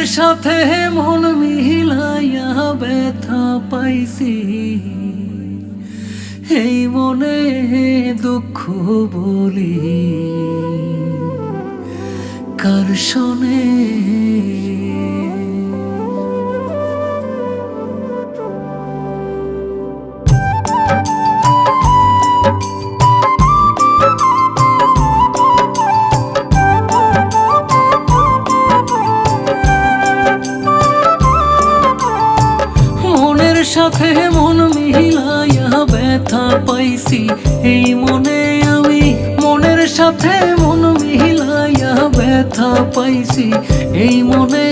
সাথে মন মিলাইয়া ব্যথা পাইছি, এই মনে দুঃখ বলি কার শোনে। সাথে মন মিলাইয়া ব্যথা পাইছি, এই মনে আমি মনের সাথে মন মিলাইয়া ব্যথা পাইছি, এই মনে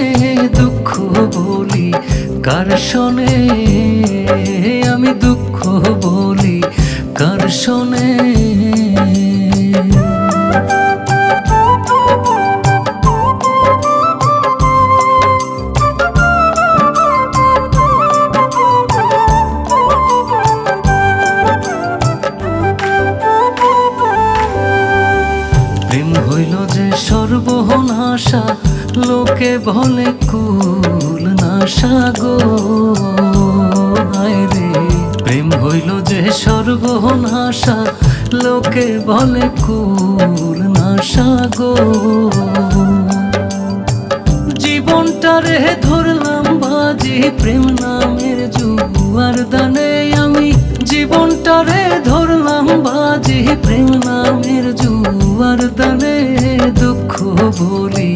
দুঃখ বলি কার শোনে, আমি দুঃখ বলি কার শোনে। প্রেম হইল যে সর্বনাশা, লোকে বলে কুল নাশা গো, হায় রে। প্রেম হইল যে সর্বনাশা, লোকে বলে কুল নাশা গো। জীবনটারে ধরলাম বাজি প্রেম নামের জুয়ার দানে, আমি জীবনটারে ধরলাম বাজি প্রেম নামের জুয়ার দানে, দুঃখ বলি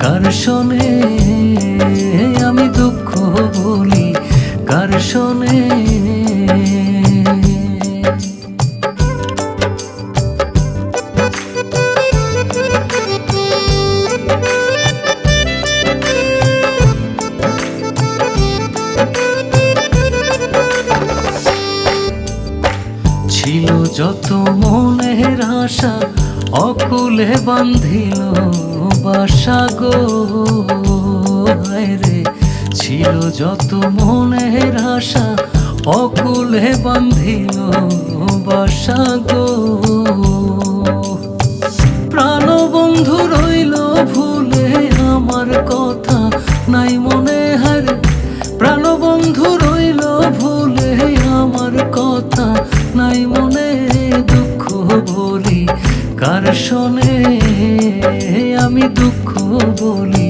কার শোনে, আমি দুঃখ বলি কার শোনে। ছিল যত মনের আশা, অকুলে বান্ধিল বাসা গো, হায় রে। ছিল যত মনের আশা, অকুলে বান্ধিল বাসা গো। প্রাণবন্ধু রইল ভুলে আমার কথা নাই মনে, হায়। প্রাণবন্ধু রইল ভুলে আমার কথা নাই মনে, দুঃখ বলি কার শোনে, আমি দুঃখ বলি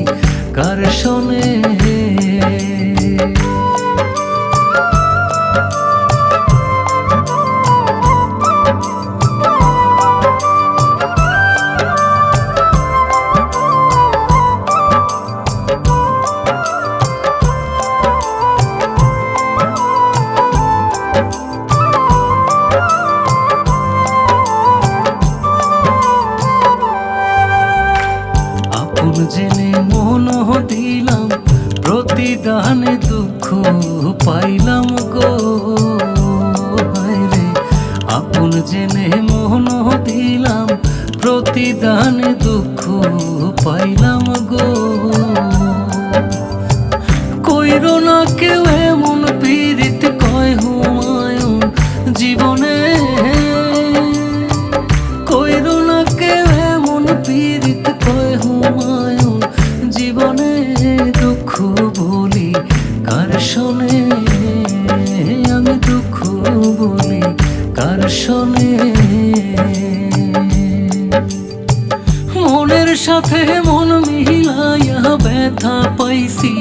কার শোনে। জেনে মন দিলাম প্রতিদানে দুঃখ পাইলাম গো, হায় রে। আপন জেনে মন দিলাম প্রতিদানে দুঃখ পাইলাম গো। কইরো না কেউ এমন পীড়িত কয় হুমায়ুন জীবনে, কইরো না কেউ এমন পীড়িত কয় হুমায়ুন জীবনে, দুঃখ বলি কার শোনে, আমি দুঃখ বলি কার শোনে। মনের সাথে মন মিলাইয়া ব্যথা পাইছি,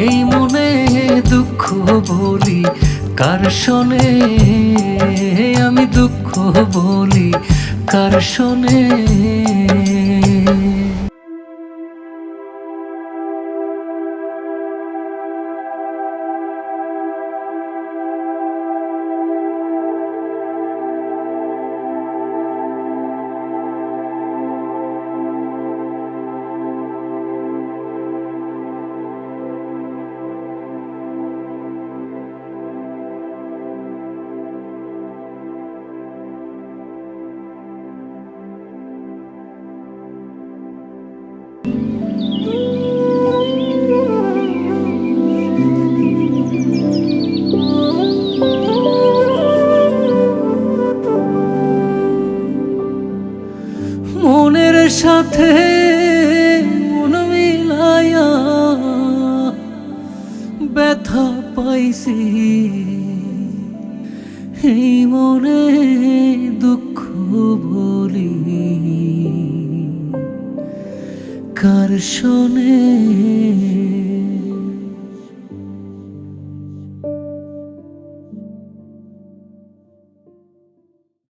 এই মনে দুঃখ বলি কার শোনে, আমি দুঃখ বলি কার শোনে। সাথে মন মিলায়া ব্যথা পাইছি, এই মনে দুঃখ বলি কার শোনে।